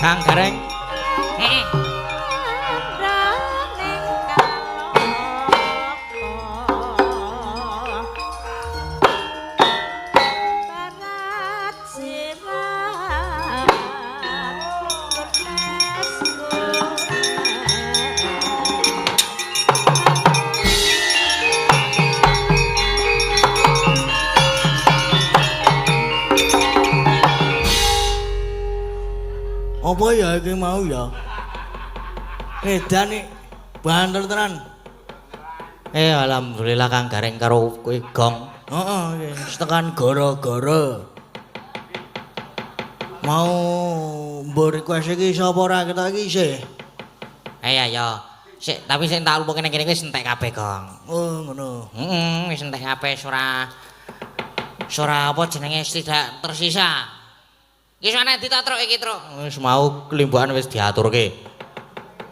Kang Gareng. Heeh. Apa ya iki mau ya? Edan nih, bandel tenan. Alhamdulillah Kang Gareng karo kowe gong. Heeh, tekan gara-gara. Mau mbok request iki sapa ora ketok iki sih? Ya. Sik, tapi sing tak lupa kene-kene wis entek kabeh, Gong. Oh, ngono. Wis entek kabeh ora apa jenenge tidak tersisa. Iki soane ditatruk iki, Truk. Wis mau kelimbukan wis diaturke.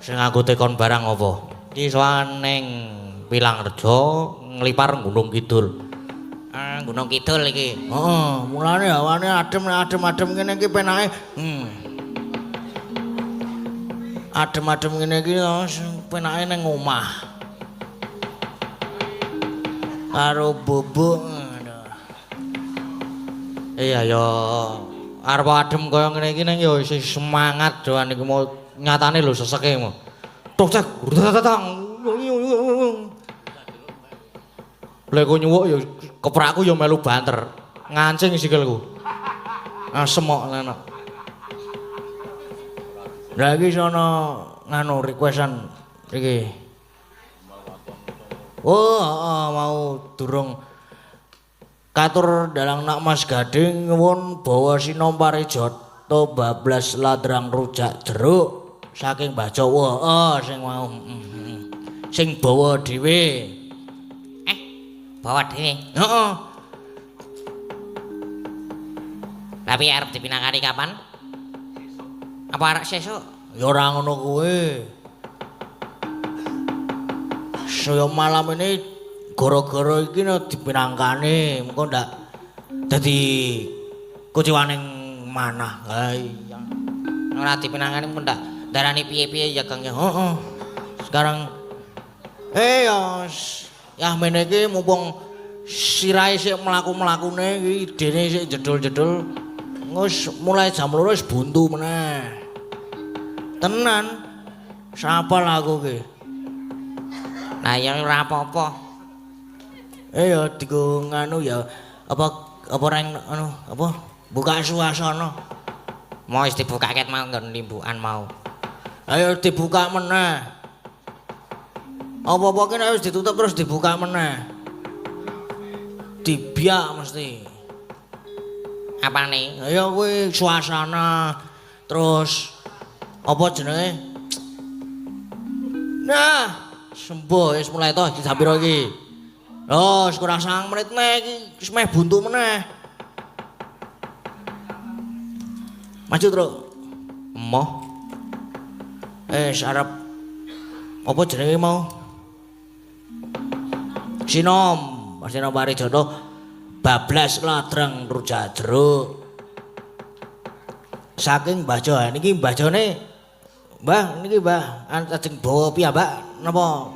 Sing nganggo tekon barang apa? Iki soane Pilangrejo nglipar Gunung Kidul. Gunung Kidul iki. Heeh, mulane hawane adem kene iki penake. Adem-adem ngene iki penake ning omah. Karo bubuk. Iya ya. Arep adem kaya ngene iki nang ya isih semangat doan iki mau nyatane lho seseke mau. Tok cek. Lek ku nyuwuk ya keprakku ya melu banter. Ngancing sikilku. Asem kok enak. Lah iki sono nganu requestan iki. Oh, mau durung katur dalang nak Mas Gading nyuwun bawa sinom parijoto bablas ladrang rujak jeruk saking Mbah Jawa. Sing mau sing bawa dhewe. Bawa dhewe. Heeh. Tapi arep dipinangani kapan? Apa arek sesuk? Ya ora ngono kuwi. Saya malam ini gara-gara iki dipinangkani, mengko ndak dadi kuciwaning manah. Ha iya. Ora dipinangani mung ndak darani piye-piye ya Kang ya. Heeh. Sekarang ya mene iki mumpung sirahe sik mlaku-mlakune iki idene sik jedul-jedul. Wis mulai jam 2 wis buntu meneh. Tenan. Sapal aku iki. Nah ya ora apa-apa. Ya digo nganu ya apa reng anu apa buka suasana. Mau wis dibuka ket mau nggon limbukan mau. Ayo dibuka meneh. Apa-apa ki wis ditutup terus dibuka meneh. Dibiak mesti. Apane? Ya kuwi suasana terus apa jenenge? Nah, sembuh wis mulai toh jam piro iki? Oh, kurang 9 menit neh iki wis meh buntu meneh. Maju, Truk. Emoh. Arep apa jenenge mau? Sinom parijoto bablas ladrang rujak jeruk. Saking Mbah Jo, niki Mbah Jone. Mbah, niki Mbah, ajeng bawa piyambak napa?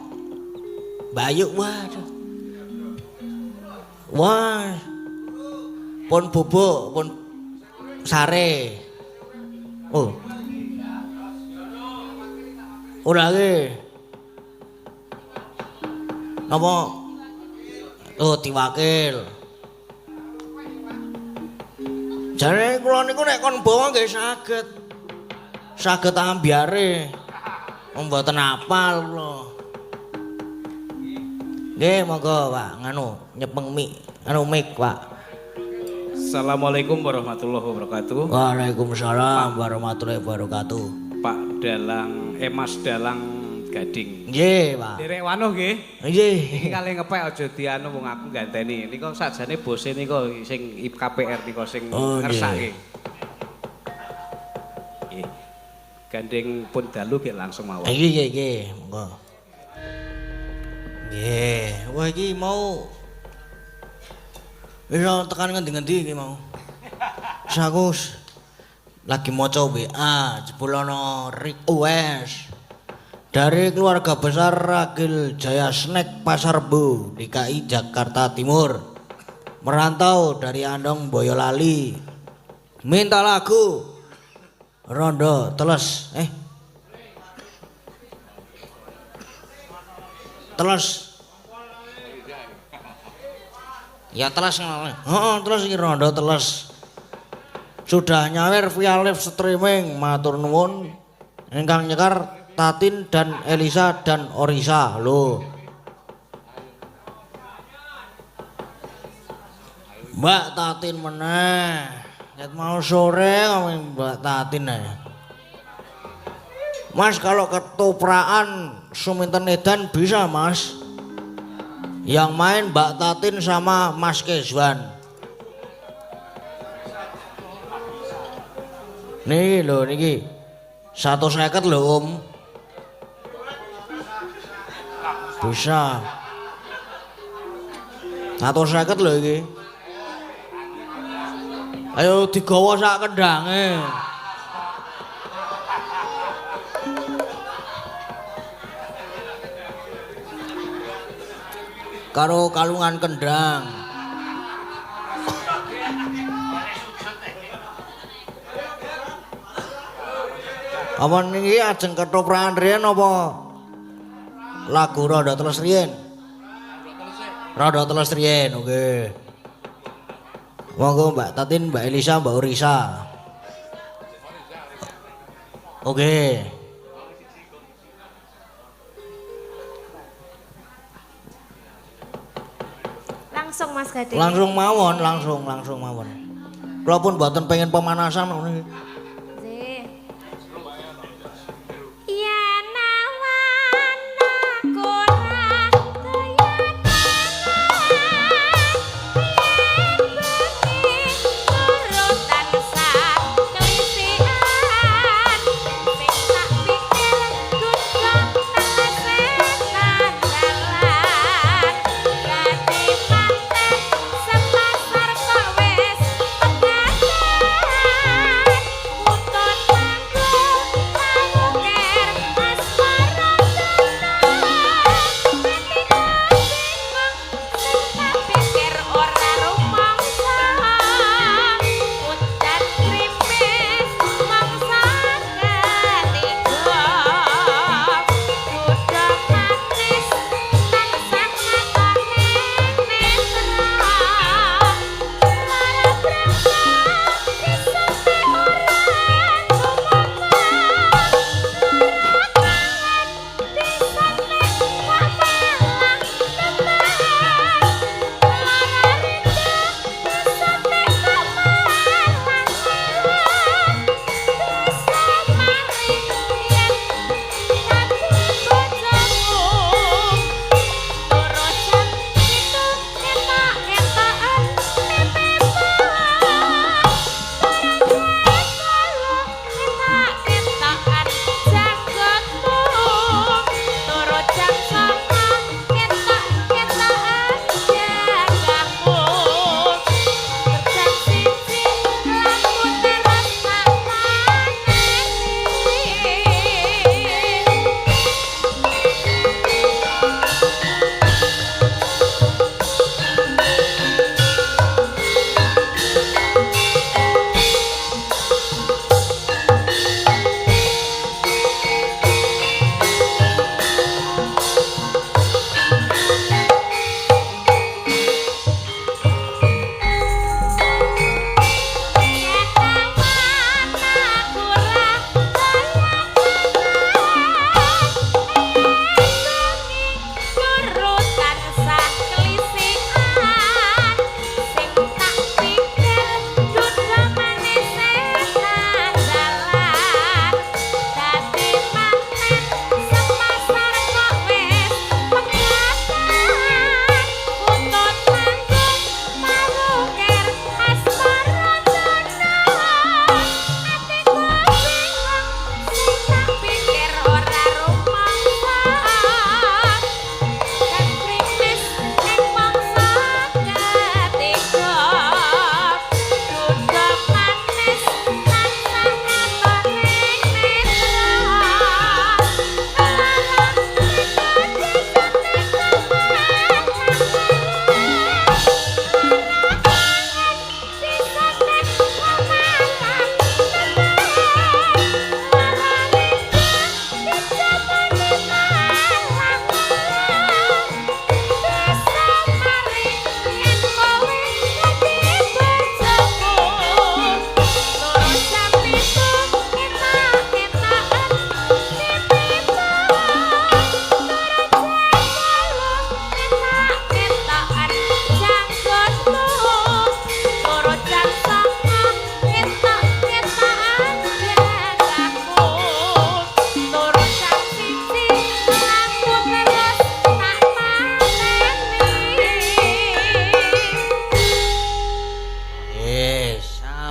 Mbah Ayu, waduh. Wah. Pun bubuk, pun sare. Oh. Ora ge. Napa? Oh, diwakil. Jare kula niku nek kon bawa nggih saged. Saged ambyare. Mboten apal kula. Nggih, monggo, Pak. Nganu, nyepeng mik, Pak. Assalamualaikum warahmatullahi wabarakatuh. Waalaikumsalam warahmatullahi wabarakatuh. Pak Dalang, Mas Dalang Gading. Nggih, Pak. Derek wanuh nggih. Nggih. Iki kali ngepek aja dianu wong aku ganteni. Nika sakjane bose nika sing KPR nika sing ngersake. Nggih. Gandeng pun dalu nggih langsung mawon. Nggih, monggo. Nggih, wah iki mau wis tekan ngendi-ngendi iki mau. Wis aku lagi maca WA jebul ana request dari keluarga besar Ragil Jaya Snack Pasar Rebo DKI Jakarta Timur merantau dari Andong Boyolali minta lagu Rondo Teles Teles Ya teles ngono. heeh terus iki Rondo Teles sudah nyawer via live streaming matur nuwun ingkang nyekar Tatin dan Elisa dan Orisa lho Mbak Tatin meneh ket mau sore kami Mbak Tatin Mas kalau ketopraan Suminten Edan bisa Mas yang main Mbak Tatin sama Mas Kezwan nih lho niki 150 lho Om bisa 150 lho iki ayo digawa sak kendange karo kalungan kendang apa niki ajeng ketoprakan riyen apa lagu Rondo Teles riyen Rondo Teles riyen oke monggo Mbak Tatin Mbak Elisa Mbak Orisa oke Langsung Mas Gading. langsung mawon kula pun mboten pengen pemanasan niki Nggih. Yen awan aku ora doyan turut tansah kelisian sing tak pikir gundong nang dalan dadi manten sepasar kok wis pegasan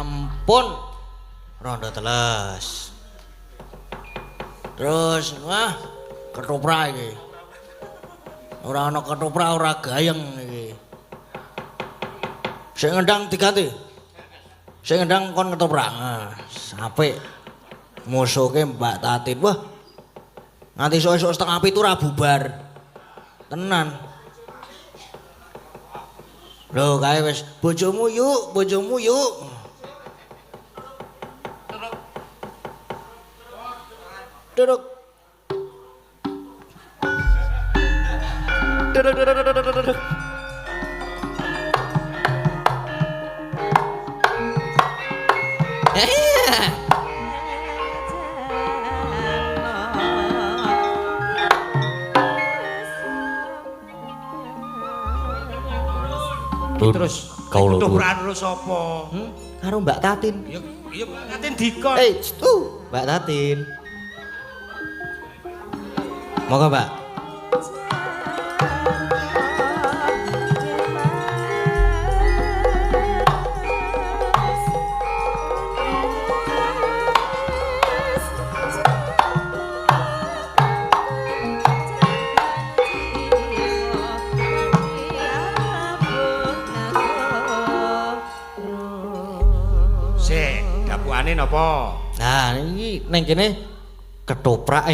Ampun. Rondo teles. Terus wah ketoprak iki. Ora ana ketoprak ora gayeng iki. Sing ngendang diganti. Sing ngendang kon ketoprak. Nah, apik. Musuhke Mbak Tatin. Wah. Nganti esuk-esuk setengah 7 ora bubar. Tenan. Lho kae wis bojomu yuk, bojomu yuk. Duduk. Duduk. Terus Kaulo ketoprak terus apa? karo Mbak Tatin. Ya katen dikon. Mbak Tatin. Moga Mbak. Dapuane napa? Nah, iki ning kene ketoprak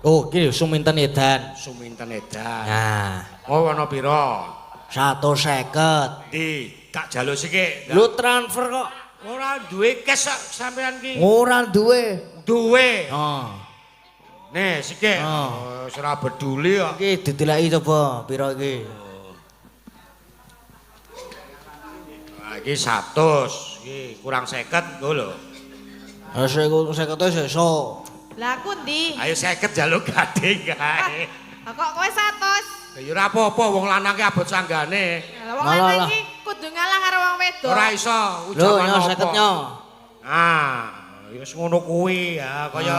Oh, iki suminten edan. Suminten edan. Nah, Oh, ana pira? 150. Di, tak jaluk sik. Lu transfer kok. Ora duwe cash sak sampean ki. Ora duwe. Duwe. Oh, Nih, sik. Oh. Wis ora peduli kok. iki didelaki coba pira iki. Nah, iki 100. Iki kurang 50 nggo lho. Ha sik 50 sesuk. Lah aku ndi? Ayo 50 jaluk gading kae. Lah kok kowe 100? Lah ya ora apa-apa wong lanang ki abot sanggane. Lah wong Malah lanang lah. iki kudu ngalah karo wong wedok. Ora iso Lho, ujaman nyo apa. 50 nyo. Ah, wis ngono kuwi ya kaya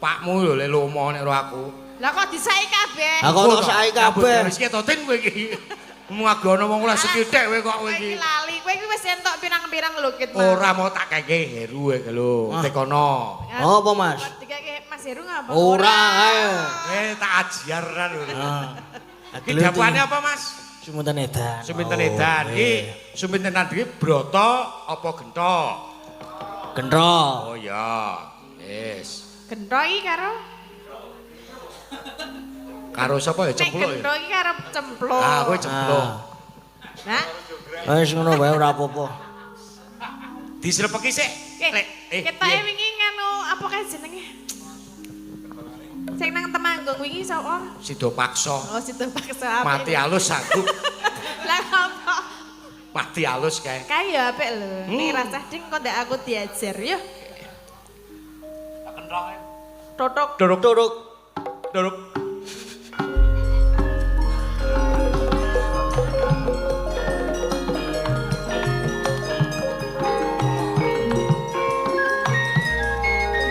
pakmu lho le lomo nek karo aku. Lah kok disai kabeh? Ha kok tak saiki kabeh. Wis ketotin kowe iki. Muagono wong ora sithik kowe kok kowe Kowe iki iki. lali, kowe iki wis entuk pirang-pirang lho kit. Ora mau tak keke heru iki lho, tekono. Apa, Mas? Dikake Mas Heru ngapa? Ora ae. Tak ajaran lho. Ah. Iki dapuane apa, Mas? Suminten edan. Suminten edan. Iki suminten iki broto apa genthok? Gendro. Oh ya. Wis. Gendro iki Karo sapa ya nek cempluk gendro ya? iki karo cempluk. Ah, kowe cempluk. Nah, Wis ngono wae ora apa-apa. Disrepeki sik. Lek ketoke wingi nganu apa kae jenenge? Sing nang Temanggung wingi sapa? Sido paksa. Oh, situ paksa apik. Mati alus aku. Lah apa? Mati alus kae. Kae ya apik lho. Nek rasah ding kok ndak aku diajar ya. Totok. Duruk. Duruk.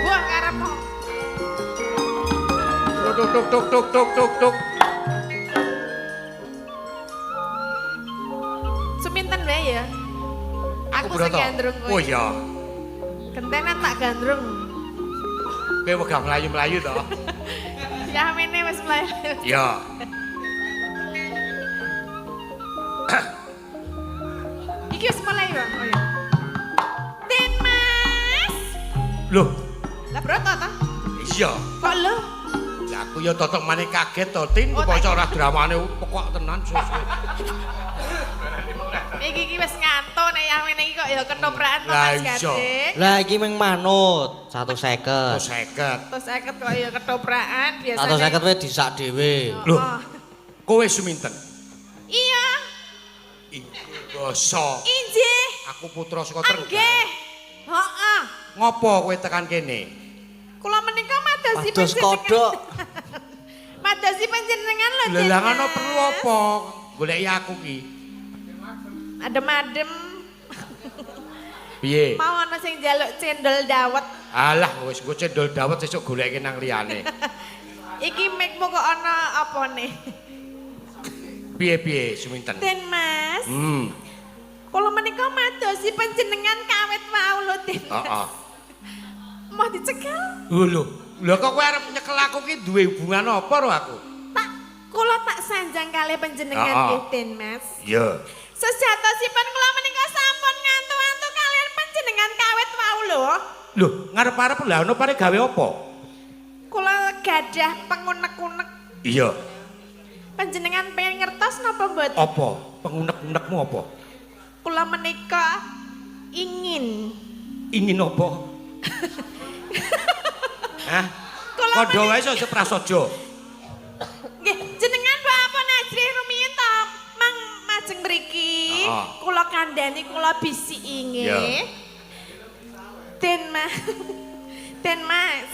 Buah karepmu. Tuk. Suminten wae ya. Aku Broto. sing gandrung kowe. Oh iya. Gentenan tak gandrung. Kowe wegah mlayu-mlayu to? Ya mene wis mlayu. Iya. Iki wis mulai ya. Oh iya. Den Mas. Loh, Lah broto ta? iya. Kok lho? Lah aku ya totok maneh kaget to, Tin. Oh, Kok tak- ora dramane pokok tenan suwe-suwe. Iki wis ngantuk nek yang mene iki kok ya kenoprakan to Lah, Mas iya. Gading. Lah iki ming manut 150. 50. Terus 50 kok ya ketoprakan biasane. 150 wae disak dhewe. Loh. Oh. Kowe suminten. Iya, Iku basa. injih. Aku putra saka Trenggalek. Nggih. Heeh. Ngopo kowe tekan kene? Kula menika madosi Pados kodok. Madosi panjenengan lho. Lelangan Jenengan. perlu apa? Goleki aku ki. Adem-adem. Piye? Mau ana sing njaluk cendol dawet. Alah wis engko cendol dawet sesuk goleki nang liyane. Iki mikmu kok ana apane? Piye suminten? Den Mas. Kula menika madosi panjenengan kawit wau lho, Den. Heeh. Mau dicekel? Lho kok kowe arep nyekel aku ki duwe hubungan apa karo aku? Kula tak sanjang kalih panjenengan nggih, Den, Mas. Iya. Sejatosipun kula menika sampun ngantu-antu kalian panjenengan kawit wau lho. Lho, ngarep-arep lha ono pare gawe apa? Kula gadah pengunek-unek. Iya. Panjenengan pengen ngertos napa mboten? Apa? Pengunek-unekmu apa? Kula menika ingin. Ingin apa? Hah? Kandha wae aja prasaja. Nggih, jenengan Bapak Najrih rumiyin to, mang majeng mriki. Kula kandhani kula bisiki nggih. Den Mas. Den Mas.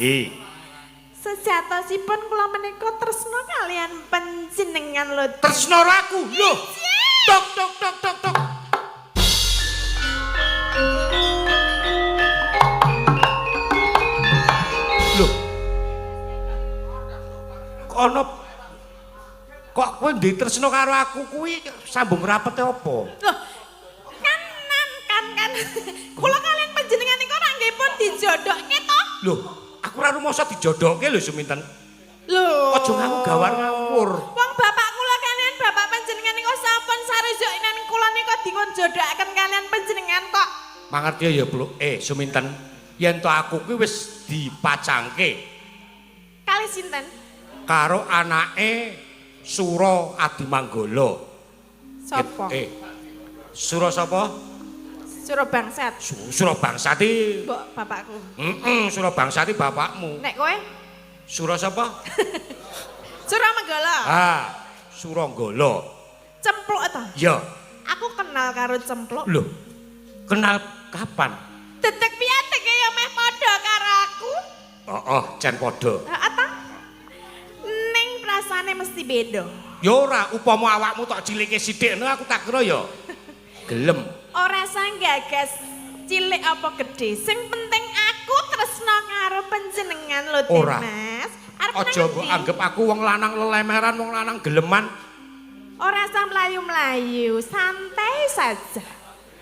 Sejatosipun kula menika tresna kalian panjenengan lho. Tresna aku. Lho. Tok tok tok tok tok. Lho. Kono kok kowe ndek tresna karo aku kuwi sambung rapete apa? Loh, kan. Kula kalian panjenengan niku ora nggih pun dijodohke to? Lho, aku ora rumasa dijodohke lho Suminten. Lho. Aja ngaku gawar ngawur. Wong bapak kula kalian bapak panjenengan niku sampun sarujukan kula niku dikon jodohaken kalian panjenengan kok. Mangerti ya, Bro. Suminten, yen to aku kuwi wis dipacangke Kalih sinten? karo anake Sura Adimanggala. Sapa? Sura sapa? Sura Bangsat. Sura Bangsati. Mbok bapakku. Sura Bangsati bapakmu. Nek kowe? Sura sapa? Sura Menggala. Suranggala. Cempluk to? Ya. Aku kenal karo Cempluk. Lho. Kenal kapan? Detek piateke ya meh padha karo aku. Jan padha. Heeh ta? Ning rasane mesti beda. Ya ora, upama awakmu tok cilike sithikne aku tak kira ya gelem. Ora sanggagas cilik apa gede. Sing penting aku tresna karo panjenengan lho, Ora. Mas. Aja mbok anggap aku wong lanang lelemeran, wong lanang geleman. Ora usah mlayu-mlayu, santai saja.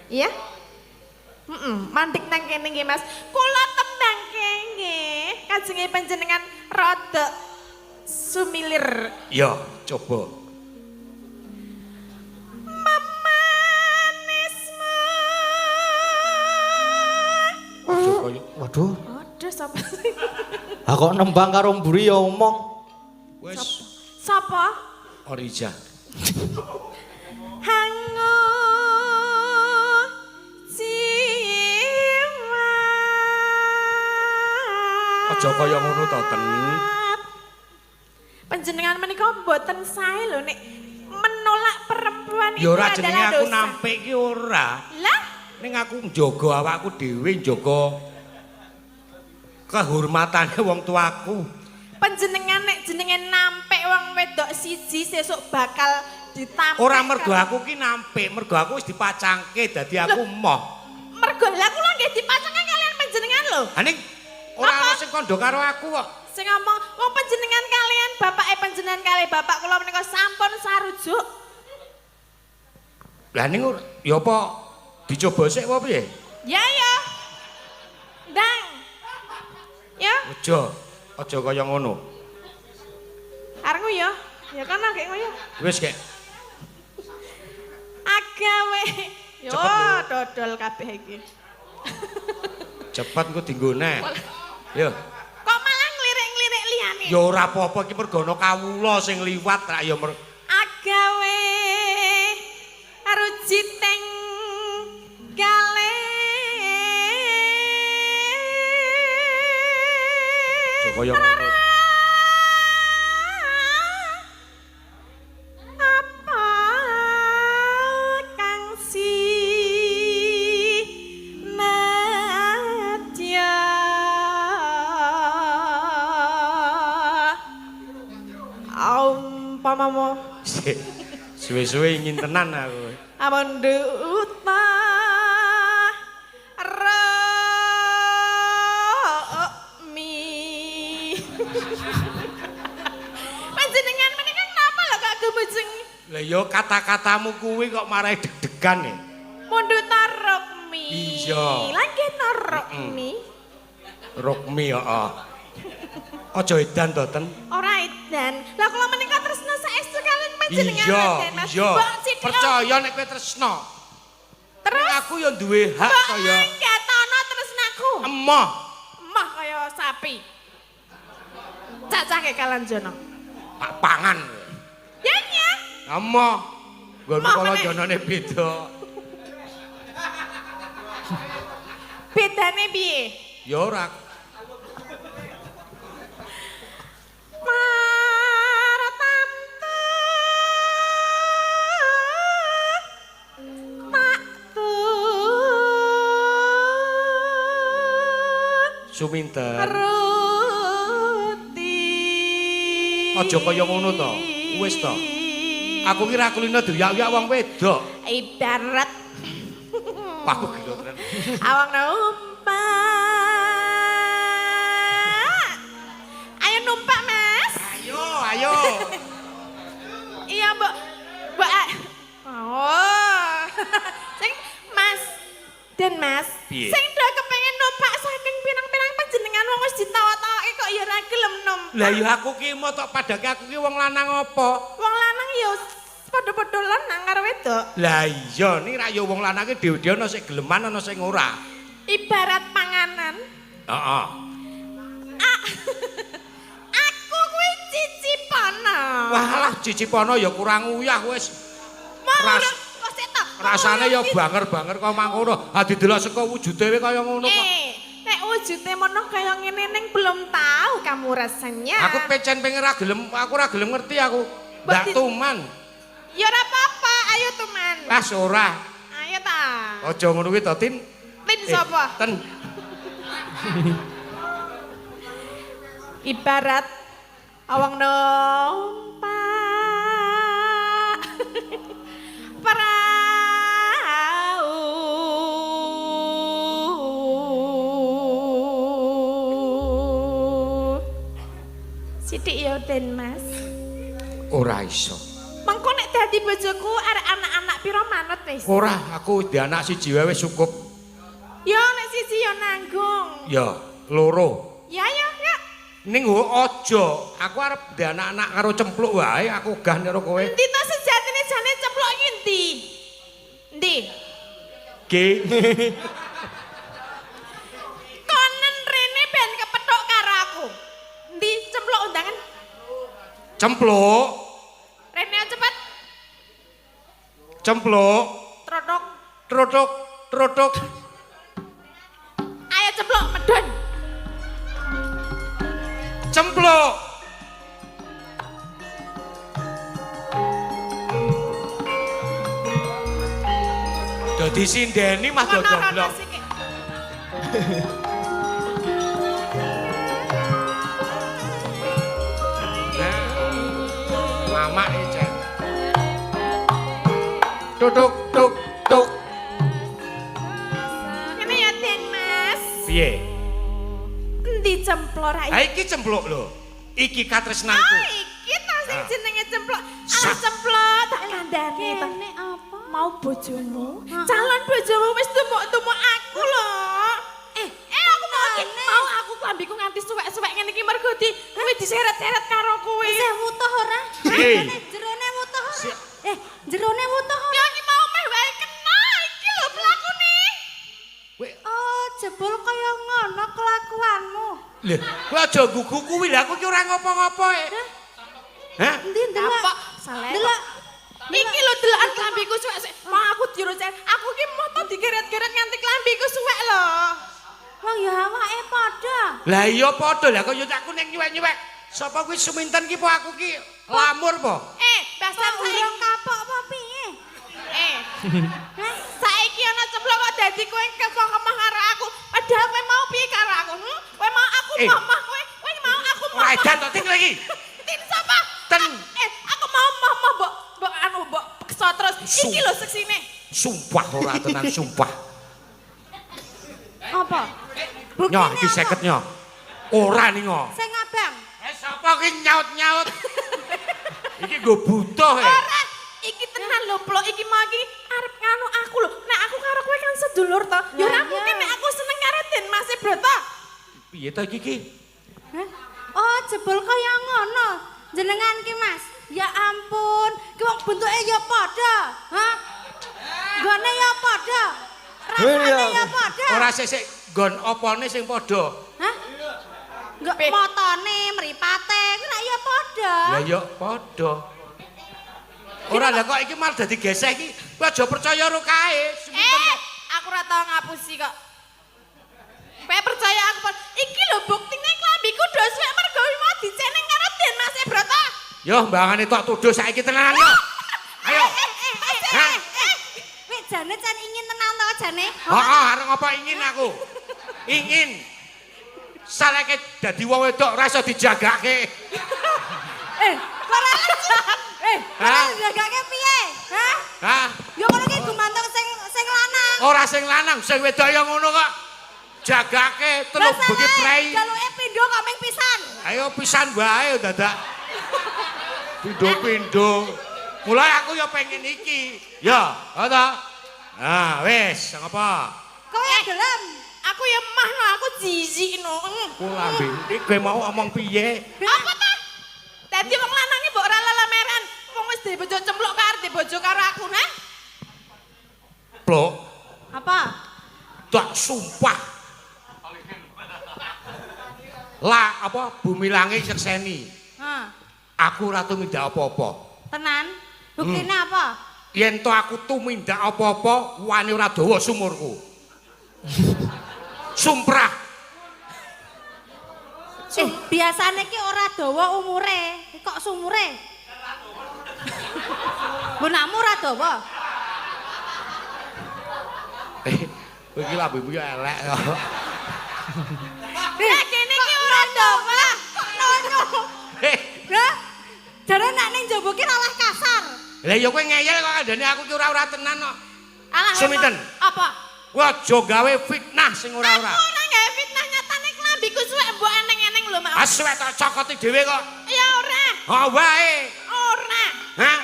Ya? Mantik nang kene nggih, Mas. Kula tembang kene. Kajenge panjenengan rada sumilir. Ya, coba. Memanismu. Waduh, Aduh, sapa sih? kok nembang karo mburi ya omong. Wes, Sapa? Orija. Hangu jiwa. Aja kaya ngono to, Ten. Panjenengan menika mboten sae lho nek menolak perempuan Ya ora itu jenenge adalah aku dosa. nampik ki ora. Lah, Ning aku njaga awakku dhewe, njaga kehormatane wong tuaku. panjenengan nek jenenge nampik wong wedok siji sesuk bakal ditampik. Ora mergo aku ki nampik, mergo aku wis dipacangke dadi aku moh. Mergo lah kula nggih dipasangke kalian panjenengan lho. Ha ning ora ana sing kandha karo aku kok. Sing ngomong wong panjenengan kalian bapake panjenengan kalih bapak kula menika sampun sarujuk. Lah ning ya apa dicoba sik apa piye? Ya ya. Ndang. Ya, Aja kaya ngono. arengku ya. Ya kan kayak ngono. Wis kek. Agawe. Yo, Cepet, lho. dodol kabeh iki. Cepet engko dienggo neh. Yo. Kok malah ngelirik-ngelirik liyane? Ya ora apa-apa iki mergo ana kawula sing liwat ra ya Agawe arujiteng gale. kaya ngono. Apa kang si nadya umpamamo Suwe-suwe ingin tenan aku. amonduta mi panjenengan menika kenapa lho kok gemujeng Lah ya kata-katamu kuwi kok marai deg-degan nih. Mundu Rukmi. Iya. Lah nggih to Rukmi. Rukmi heeh. Aja edan to, Ten. Ora edan. Lah kula menika tresna saestu kalian panjenengan Iya, Den Mas. iya. Mbok sithik Percaya nek kowe tresno. terus Aku ya duwe hak mbok kaya ngatono tresnaku. emoh. Emah kaya sapi. Cacake Kalanjono. Tak pangan. Ya ya. Emoh. Nggon Emoh kala meneh. jonone beda. Bedane piye? Ya ora. Maratamtu taktu Suminten. ruti Aja kaya ngono to. Wis to. Aku kira kulino diyak-yak wong wedok. ibarat Aku gila tenan. awang numpak ayo numpak mas Ayo, ayo. iya mbak oh sing mas dan mas Piye? sing do kepengen numpak saking pirang-pirang panjenengan wong wis ditawa-tawake kok ya ora gelem numpak Lah ya aku ki mau tok padake aku ki wong lanang apa? wong lanang ya padha-padha lanang karo wedok Lah iya ni ra ya wong lanang ki dhewe-dhewe ana sing geleman ana sing ora. ibarat panganan Heeh. aku kuwi cicipono Walah cicipono ya kurang uyah wis. mau ras- kok sik to Rasane ya banger-banger kok mangkono. Ha didelok saka wujude we kaya ngono kok. nek wujude mono kaya ngene ning belum tahu kamu rasanya. Aku pecen pengen ra gelem, aku ra gelem ngerti aku. Mbak Ndak Di- tuman. Ya ora apa-apa, ayo teman. Wes ora. Ayo ta. Aja ngono kuwi to, Tin. Tin sapa? Ten. Ibarat awang numpak perahu. Sithik ya Den Mas. Ora iso. Mengko nek dadi bojoku arek anak-anak pira manut wis. Ora, aku di anak siji wae wis cukup. Ya nek siji ya nanggung. Ya, loro. Ya ya ya. Ning aja, aku arep di anak-anak karo cempluk wae, aku gah karo kowe. Endi to sejatine jane ceplok iki endi? Endi? Ki. Konen rene ben kepethuk karo aku. Endi cemplok undangan? Cempluk, Rene cepet. cempluk, Trotok. trotok, trotok. Ayo ceplok medun. Cempluk. Dadi sindeni mah do goblok. Mama ecen. Tutuk tuk tuk. Ngene ya Den Mas. Piye? Endi cemplok ra Ha iki? iki cempluk lho. Iki katresnanku. Oh, iki to sing jenenge cemplok. Ah cemplok tak kandhane to. Kene apa? Mau bojomu? Calon bojomu wis tumuk-tumuk aku lho. Aku mau aku klambiku nganti suwek-suwek ngene iki mergo kuwi diseret-seret karo kuwi. Isih wutuh ora? Hei. Jerone wutuh ora? Jerone wutuh ora? Ya iki mau meh wae kena iki lho pelakune. Oh, jebul kaya ngono kelakuanmu. Lho, kowe aja gugu kuwi lho, aku ki ora ngopo-ngopo e. Hah? Endi ndelok? Apa? Salah. Ndelok. Iki lho delokan klambiku suwek. Mau aku dirocen. Aku ki moto digeret-geret nganti klambiku suwek lho. Wong ya awake padha. Lah iya padha lah kaya aku ning nyuwek-nyuwek. Sapa kuwi Suminten ki po aku ki lamur po? Basan Urung kapok apa piye? Saiki ana cemplok kok dadi kowe kemah karo aku. Padahal kowe mau piye karo aku? Kowe mau aku mamah kowe. Kowe mau aku Ora edan to Tin lagi. Tin sapa? Ten. Aku mau mamah mbok anu mbok peksa terus. Iki lho seksine. Sumpah ora tenan sumpah. Apa? Nyoh iki 50 nyoh. Ora ningo. Sing abang. Sapa ki nyaut-nyaut? Iki nggo butuh e. Ora, iki tenan lho, Plok. Iki mau iki arep nganu aku lho. Nek aku sedulur to. Ya ora Lah, mungkin iya. nek aku seneng karo Den Mas Broto. Piye to iki? Hah? Oh, jebul kaya ngono. Jenengan ki, Mas. Ya ampun, ki wong bentuke ya padha. Hah? Gone ya padha. Rasane ya padha. Ora sik nggon opone sing padha. Hah? Enggak motone, mripate, kuwi nek ya padha. Ya yo padha. Ora lah kok iki malah dadi geseh iki. Kowe aja percaya ro kae. Aku ora tau ngapusi kok. Kowe percaya aku Pon. Iki lho buktine klambiku do suwek mergo mau diceneng karo Den Mas Broto. Yo mbangane tok tuduh saiki tenanan yo. Ayo. Hah? Wek jane jan ingin tenan to jane. Heeh, arep apa ingin aku? Ingin. Saleke dadi wong wedok ora iso dijagake. Ora Hah? jagake piye? Hah? Hah? Ya ngono ki gumantung sing lanang. Ora sing lanang, sing wedok ya ngono kok. Jagake teluk beki prei. Jaluke pindho kok ming pisan. Ayo pisan wae dadak. Pindho-pindho. Mulai aku ya pengen iki. Ya, ngono. Nah, wis, ngapa? Kowe gelem. Aku ya mah no, aku jijik no. Ku lambe iki kowe mau omong piye? Apa ta? Dadi wong lanang iki mbok ora lelemeran. Wong wis duwe bojo cempluk karo duwe bojo karo aku, nah. Plok, Apa? tak sumpah. Lah apa bumi langit sekseni. Hah. Aku ora tumindak apa-apa. Tenan? Buktine apa? Yen to aku tumindak apa-apa, wani ora dawa sumurku. Sumprah. Biasane ki ora dawa umure. Kok sumure? Bunakmu ora dawa. Kowe iki lambemu ya elek kok. Kene iki ora dawa. Kok nonyo? Hah? Jare nek ning njaba ki malah kasar. Lah ya kowe ngeyel kok kandhane aku ki ora tenan kok. Alah. Suminten? Apa? Aja gawe fitnah sing ora-ora. Aku ora gawe fitnah nyatane klambiku suwek mbok eneng-eneng lho, Mak. Aswek tak cokoti dhewe kok. Ya ora. Ha wae. Ora. Hah?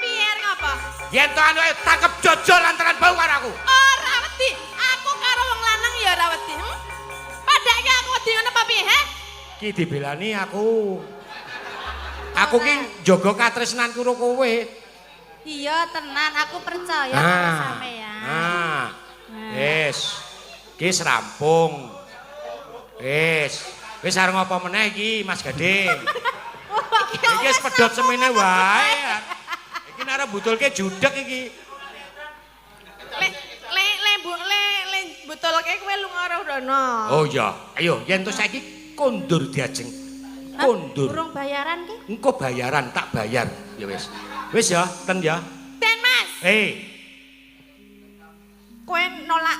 Piye ngapa? Yen to anu tangkep jojol lantaran bau karo aku. Ora wedi. Aku karo wong lanang ya ora wedi. Padake aku wedi ngono apa piye, he? Ki dibelani aku. Aku ki njaga katresnanku karo kowe. Iya tenan, aku percaya karo sampean. Ah. Wis. Ki rampung. Wis arep apa meneh iki Mas Gading. Iki wis pedhot semene wae. Iki nek arep butulke judeg iki. Le butulke kowe lunga rono. Oh iya, ayo yen to saiki kondur diajeng. Hah? Kondur. Urung bayaran ki? Engko bayaran tak bayar. Ya wis. Wis ya, ten ya. Den Mas, kowe nolak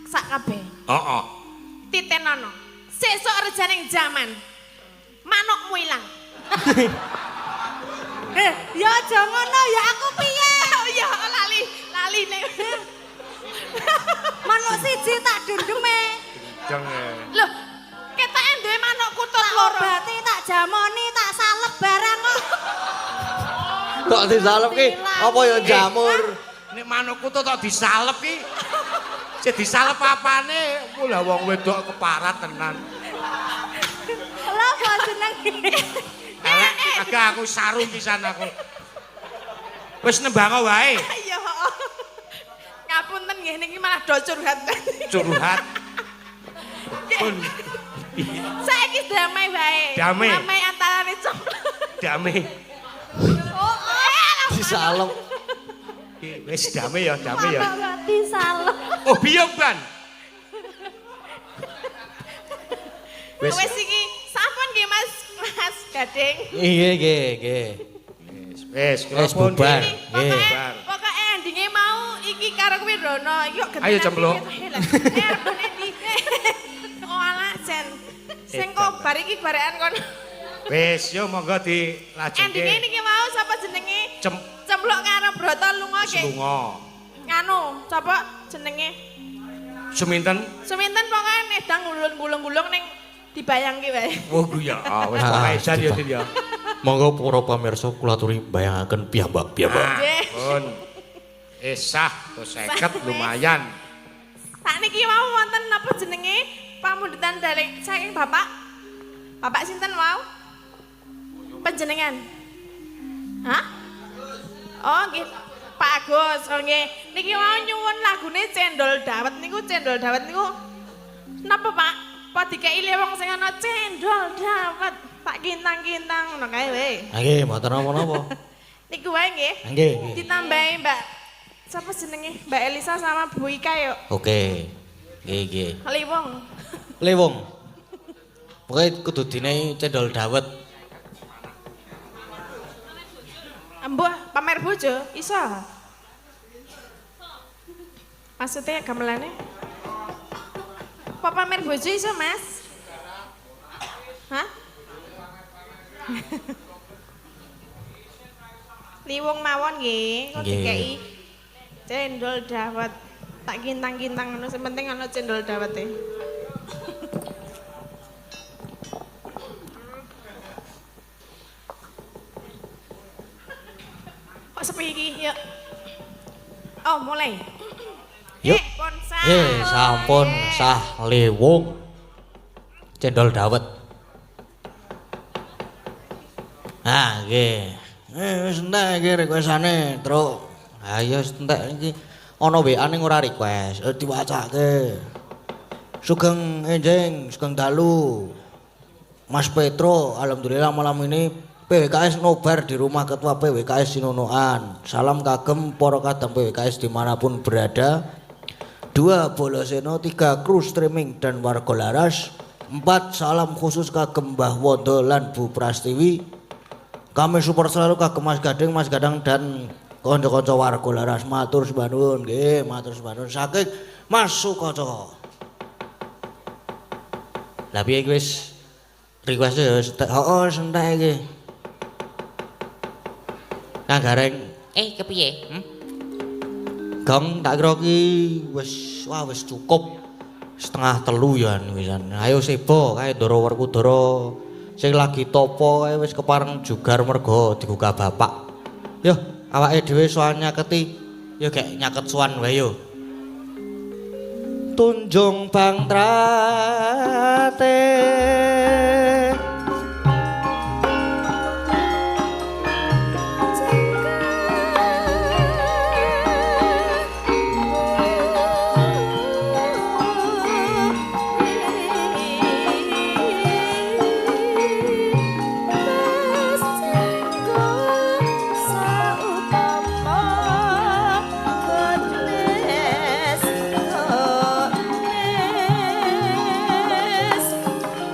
sak kabeh. Heeh. Titenono. Sesuk rejaning jaman. Manukmu ilang. Ya aja ngono ya aku piye? Oh iya, lali nek. Manuk siji tak dundeme. Jangan. Loh, ketake duwe manuk kutut Tak loro. obati, tak jamoni, tak salep barang kok. Kok disalep ki? Apa ya jamur? Nek manukku to tok disalep ki. Sing disalep apane? Mula wong wedok keparat tenan. Lha apa jenenge? Elek agak aku sarung pisan aku. Wis nembang wae. Iya. Ngapunten nggih niki malah do curhat. Curhat. Pun Saiki damai wae. Damai. Damai antarane cempluk. damai. Oh, Disalep. Wis damai ya, damai ya. Mati salep. Oh, biyong ban. Wis. wis iki sampun nggih Mas Gading. Iya, nggih. Wis, Wis bubar. Nggih. Pokoke endinge mau iki karo kowe Rono. Yuk gentenan. Ayo, cempluk. Arbone ndi? Oh alah Jen. Sing kok bar iki barekan kon. Wis, yo monggo dilajengke. Endinge niki mau sapa jenenge? Cempluk karo Broto lunga ge. Lunga. Nganu, sapa jenenge? Suminten? Suminten pokoke nedang ngulung-ngulung ning dibayangke wae. Oh ya, wis paesan ya Din ya. Monggo para pamirsa kula aturi bayangaken piyambak-piyambak. Nggih. Pun. Sah, 50 lumayan. Tak niki mau wonten napa jenenge pamundutan dari saking Bapak? Bapak sinten wau? Panjenengan. Hah? Oh nggih, Pak Agus. Oh nggih. Niki mau nyuwun lagune Cendol Dawet niku napa Pak? Apa dikeki wong sing ana Cendol Dawet? Tak kintang-kintang ngono kae wae. Nggih, mboten napa-napa. Niku wae nggih. Nggih. Ditambahi Mbak siapa jenenge? Mbak Elisa sama Bu Ika yuk. Oke. Nggih. Liwung. Lewung. Pokoke kudu dine cendol dawet. Embuh pamer bojo iso. Maksudnya gamelane? Apa pamer bojo iso, Mas? Hah? Liwung mawon nggih, kok dikeki cendol dawet. Tak kintang-kintang ngono, sementing ana cendol dawete. Kok sepi iki? Yuk. Oh, mulai. Yuk. Pun sah. Sampun sah lewung cendol dawet. Ah, nggih. Wis entek iki requestane, Truk. Ha ya wis entek iki. Ana WA ning ora request, diwacake. Sugeng enjing, sugeng dalu. Mas Petro, alhamdulillah malam ini PWKS nobar di rumah Ketua PWKS Sinunuan. Salam kagem para kadang PWKS dimanapun berada. 2 Boloseno, 3 kru streaming dan warga laras. 4 salam khusus kagem Mbah Wondo lan Bu Prastiwi. Kami support selalu kagem Mas Gading dan kanca-kanca warga laras. Matur sembah nuwun nggih, matur sembah nuwun saking Mas Sukoco. Lah piye iki wis request ya heeh sentek iki. Kang Gareng, Kepiye? Gang tak kira ki wis cukup. 2:30 ya wisan. Ayo sebo kae Ndara Werkudara. Sing lagi topo kae wis kepareng jugar mergo digugah bapak. Yo, awake dhewe soal nyaketi yo gek nyaket suwan wae yo. Tunjung Bangtrate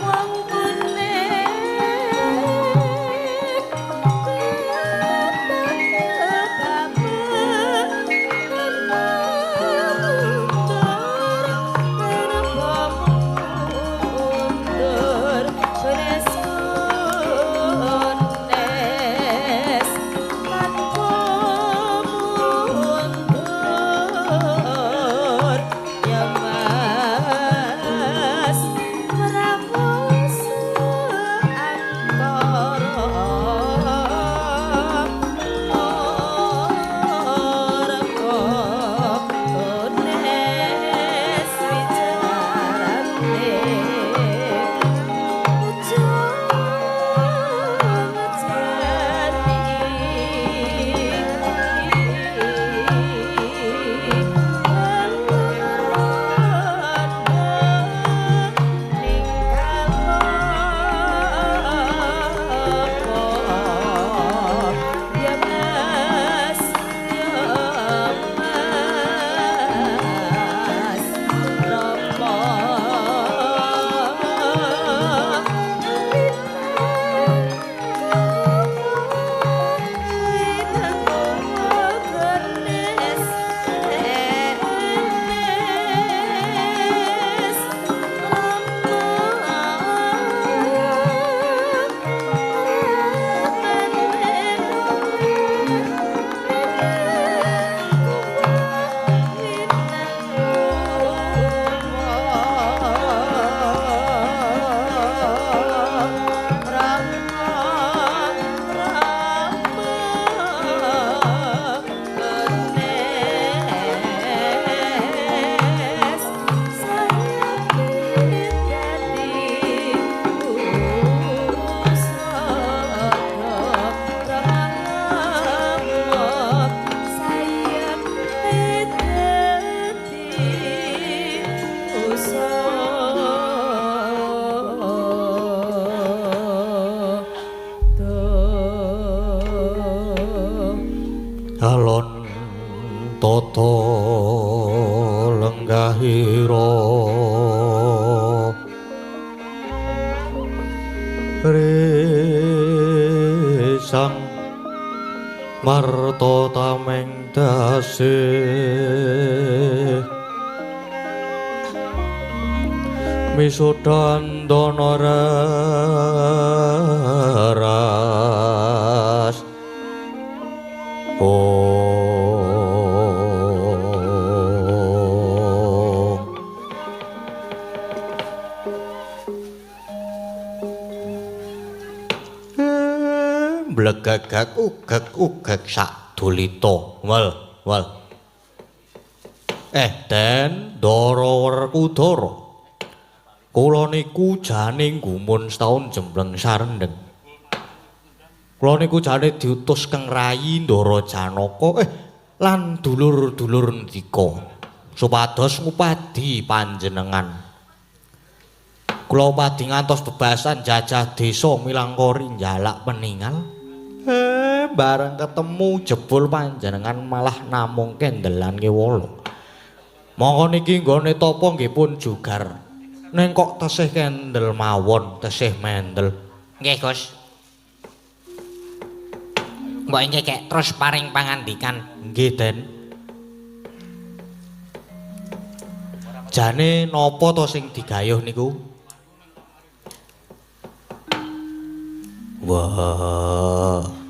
Wong sang marta tameng dasih misudan dono raras blegagak ugek sak dolita wal Den Ndara Werkudara kula niku jane gumun setahun jembleng sarendeng kula niku jane diutus Kang Rayi Ndara Janaka lan dulur-dulur ndika supados ngupadi panjenengan kula upadi ngantos bebasan jajah desa Milangkori njalak peninggal bareng ketemu jebul panjenengan malah namung kendelan kewala. Monggo niki nggone tapa nggih pun jugar. Ning kok tesih kendel mawon, tesih mendel. Nggih, Gus. Mbok nggih kek terus paring pangandikan. Nggih, Den. Jane napa to sing digayuh niku? Wah.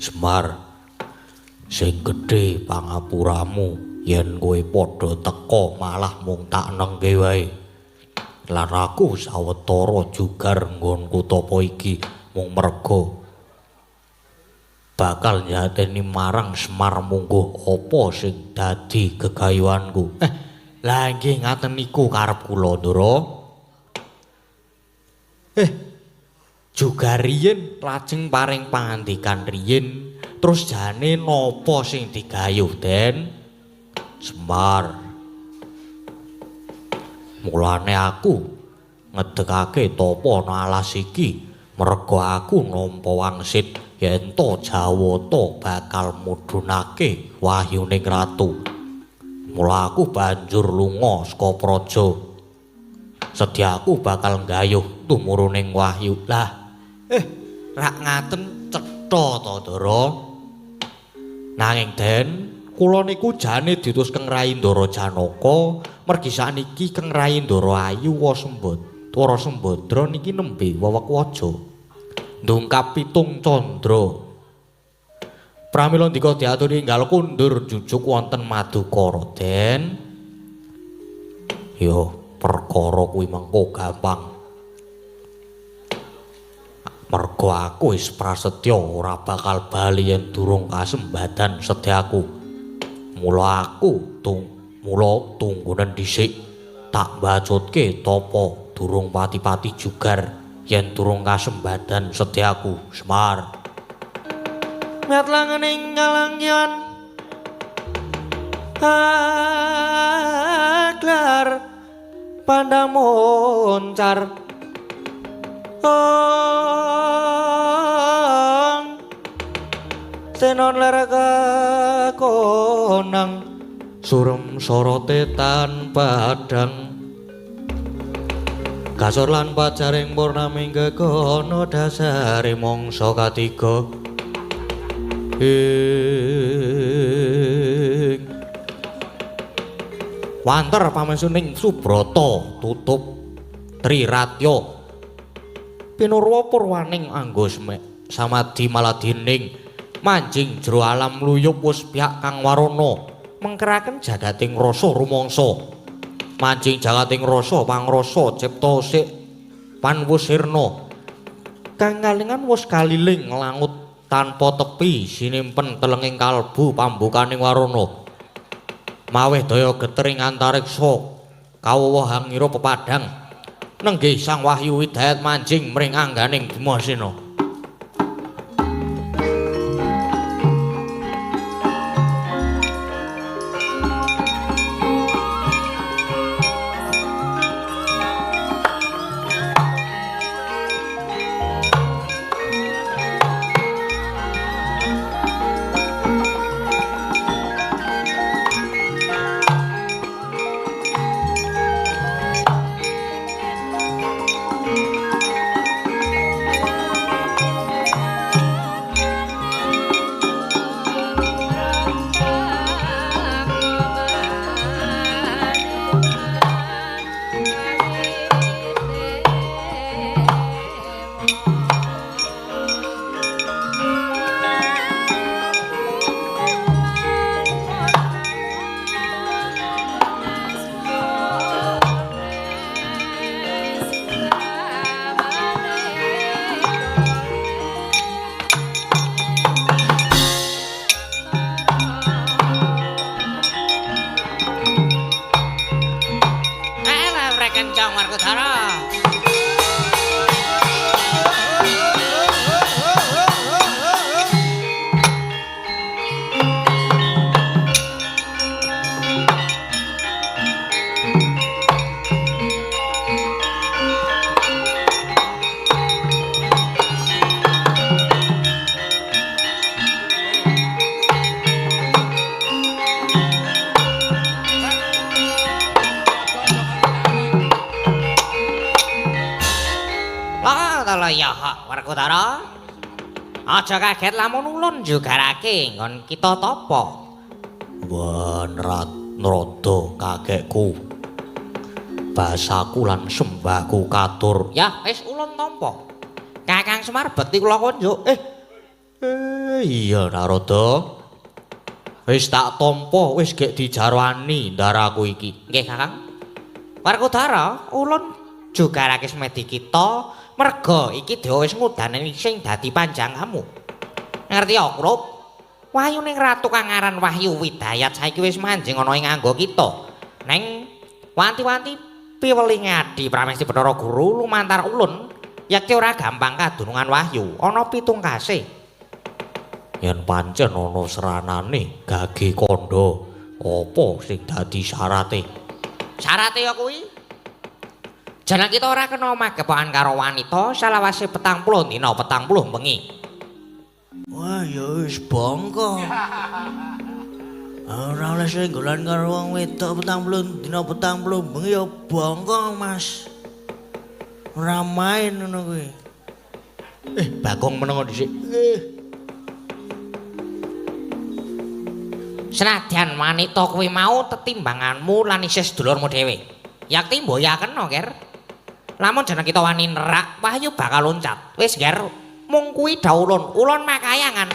Semar sing gedhe pangapuramu yen kowe padha teka malah mung tak nengke wae. Lan aku sawetara jugar nggonku tapa iki mung merga bakal nyateni marang Semar mungguh apa sing dadi gegayuhanku. Lah nggih ngaten niku karep kula, Ndara. Juga riyin lajeng paring pangandikan riyin terus jane napa sing digayuh Den Semar mulane aku ngedekake tapa ana alas iki merga aku nampa wangsit yen to Jawata bakal mudhunake wahyuning ratu mula aku banjur lunga saka praja sediaku bakal nggayuh tumuruning wahyu lah rak ngaten cetha to Ndara. Nanging Den, kula niku jane diutus Kang Rayi Ndara Janaka, mergi sakniki Kang Rayi Ndara Ayu Wara Sembadra niki nembe Wewekwaja. Ndungkap 7 candra. Pramila ndika diaturi enggal kundur jujuk wonten Madukara, Den. Yo, perkara kuwi mengko gampang. Mergo aku wis prasetya ora bakal bali yen durung kasembadan sedyaku. Mula aku tunggunen dhisik tak mbacutke tapa durung pati-pati jugar yen durung kasembadan sedyaku Semar. Miat langening kalangyan aglar pandang moncar senon leraka konang surem sorote tanpa padang kasur lan pacaring purnaming gegono dasare mangsa katiga wanter pamensuning Subrata tutup Triratya Pinurwa purwaning anggo samadhi maladining manjing jero alam luyup wis pihak Kang Warana mengkeraken jagating rasa rumangsa manjing jagating rasa pangrasa cipta sik panwusirna kang kalingan wis kaliling langut tanpa tepi sinimpen telenging kalbu pambukaning Warana maweh daya getering antariksa kawuwuhangira pepadang nenggih Sang Wahyu Widayat manjing mring angganing Bimasena. kencang Werkudara. Ya Werkudara. Aja kaget lamun ulun jugarake nggon kita tapa. Beneran rada kakekku. Basaku lan sembahku katur. Ya wis ulun tampa. Kakang Semar bekti kula konjuk. Iya Narada. Wis tak tampa, wis gek dijarwani ndaraku iki. Nggih Kakang. Werkudara, ulun jugarake semedi kita merga iki dhewe wis ngudanani sing dadi panjangamu. Ngerti ya, Krup? Wahyu ning ratu kang aran Wahyu Widayat saiki wis manjing ana ing anggo kita. Neng wanti-wanti piweling adi Pramesti Bathara Guru lumantar ulun yakti ora gampang kadunungan Wahyu, ana pitungkase. Yen pancen ana seranane Gage Kandha, apa sing dadi syarate? Syarate ya kuwi jalan kita ora kena magepokan karo wanita salawase 40 dina 40 bengi. Wah ya wis bongko. Ora oleh senggolan karo wong wedok 40 dina 40 bengi ya bongko Mas. Ora main ngono kuwi. Bagong menengo dhisik. Senadyan wanita kuwi mau tetimbanganmu lan isih sedulurmu dhewe. Yakti mboya kena, Ger. Lamun jeneng kita wani nerak, Wahyu bakal loncat. Wis, Ger. Mung kuwi daulun, ulun makayangan.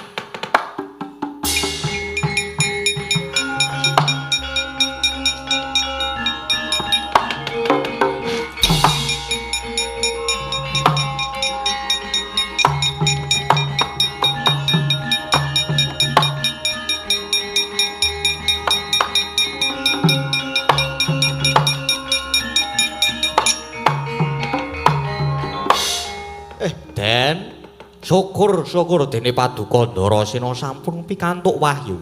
Den, syukur dene Paduka Ndarasena sampun pikantuk wahyu.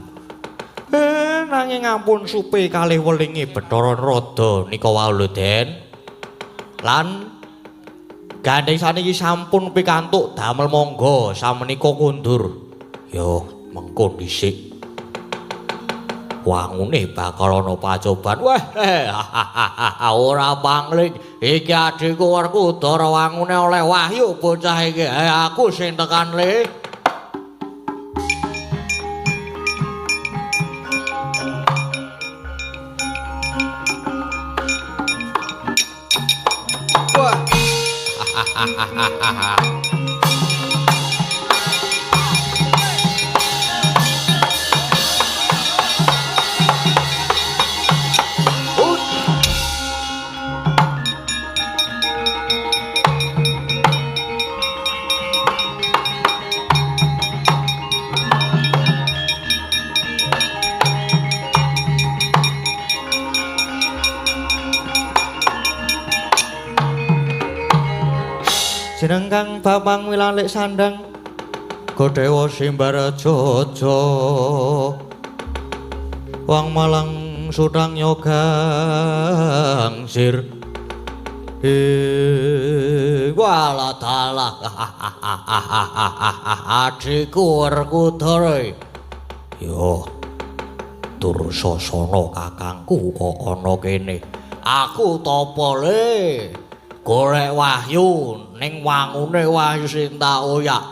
Nanging ampun supe kalih welinge Bathara Narada nika wau lho, Den. Lan gandeng saniki sampun pikantuk damel monggo samenika kundur. Yo, mengko dhisik. Wangune bakal ana pacoban. Wah, ora pangling. Iki adikku Werkudara wangune oleh wahyu bocah iki. Aku sing tekan le. Wah. Jeneng kang Bapang Wilalik Sandang Godewa Simbarajaja Wang Malang Sudang Yogang Sir Wala dalah adikku Werkudara yo tur sasana kakangku kok ana kene aku tapa le golek wahyu ning wangune wahyu sing tak oyak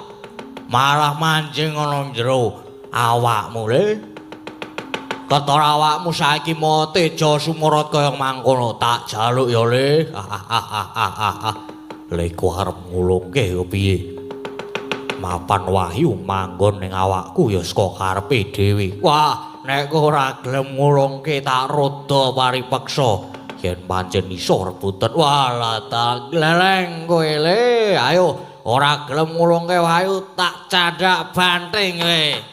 malah mancing ana jero awakmu le ketara awakmu saiki mau teja sumurut kaya mangkono tak jaluk ya le le ku arep ngulungke yo piye mapan wahyu manggon ning awakku ya saka karepe dhewe wah nek ora gelem ngulungke tak rada paripeksa yen pancen iso rebutan walah tak gleleng kowe le ayo ora gelem ngulungke wahyu tak candhak banting le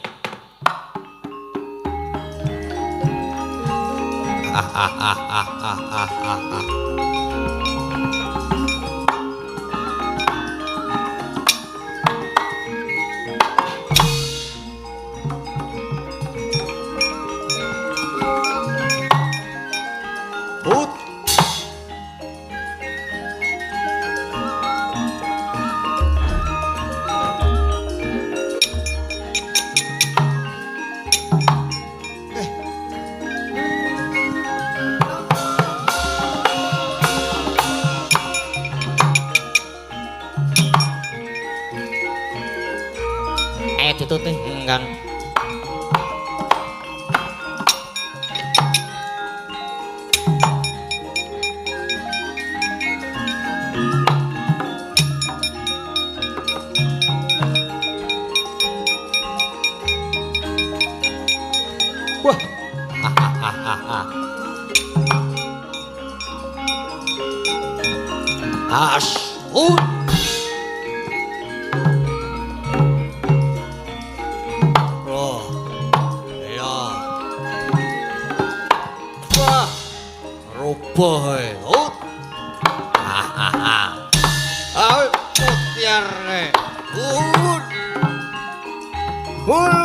Ditutih Kang. Wah. Asun. Boy, ayo putiar nih, wah,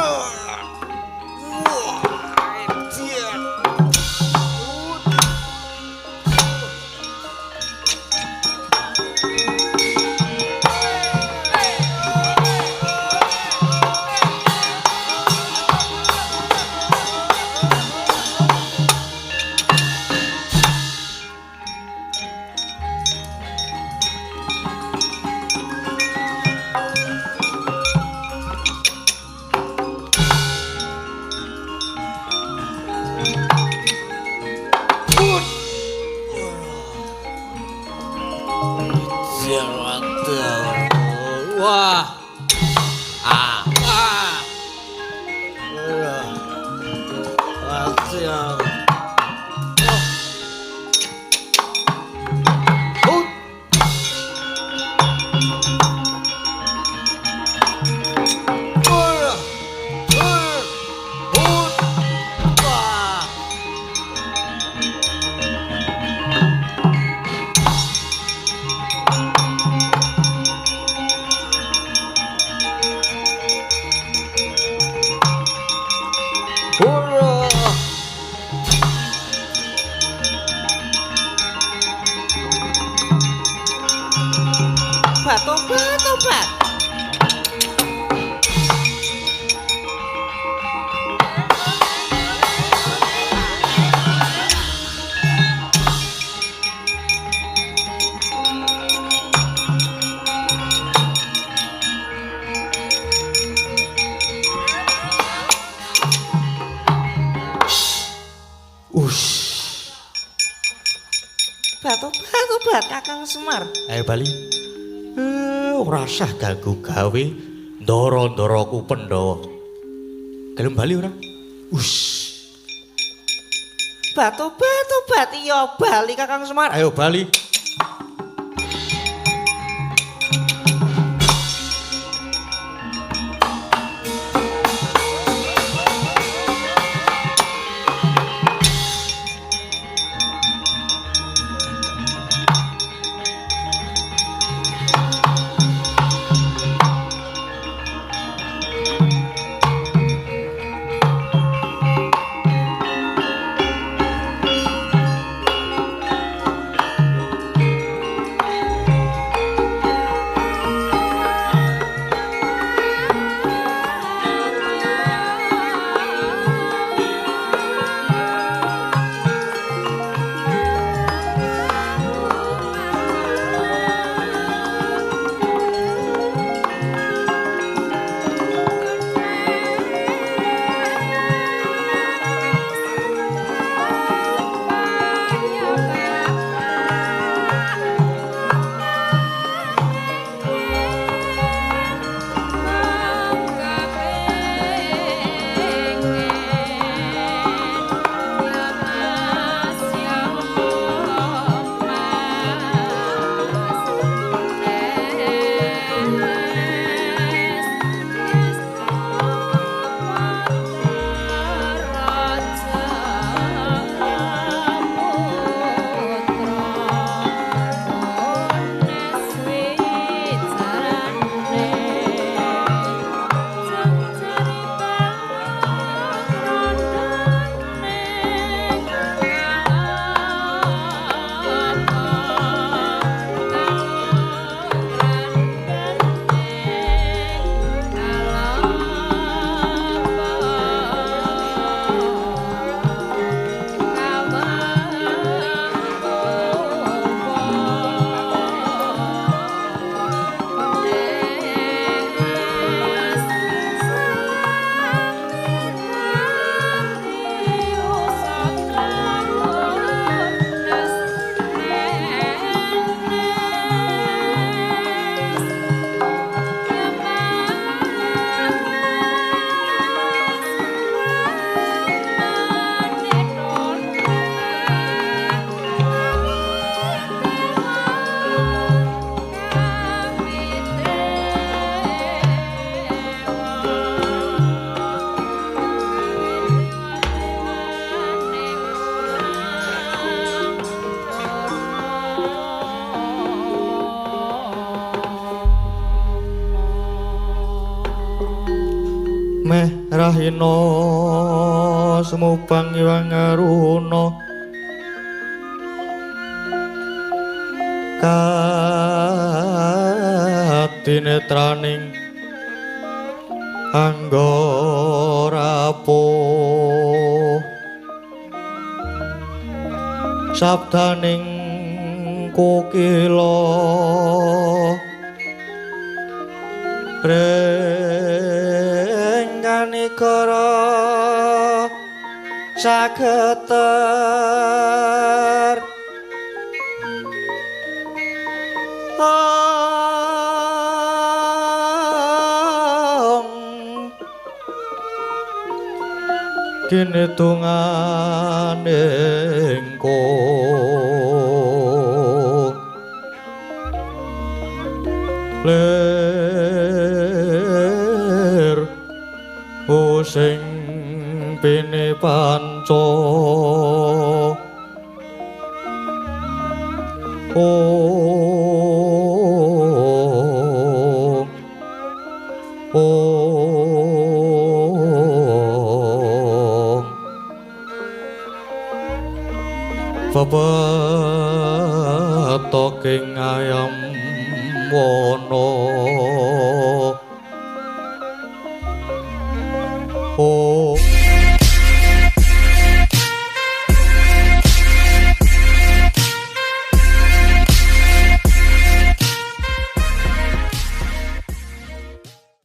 tobat. Tobat Kakang Semar. Ayo Bali. Ora sah ganggu gawe ndara-ndaraku Pandhawa. Gelem bali ora? Tobat iya bali Kakang Semar. Ayo bali. meh rahina semubang iwang aruna katinetraning anggarapuh sabdaning kukila rengganikara sageter kinetunganing ler sing pene panca Babatoking ayam wono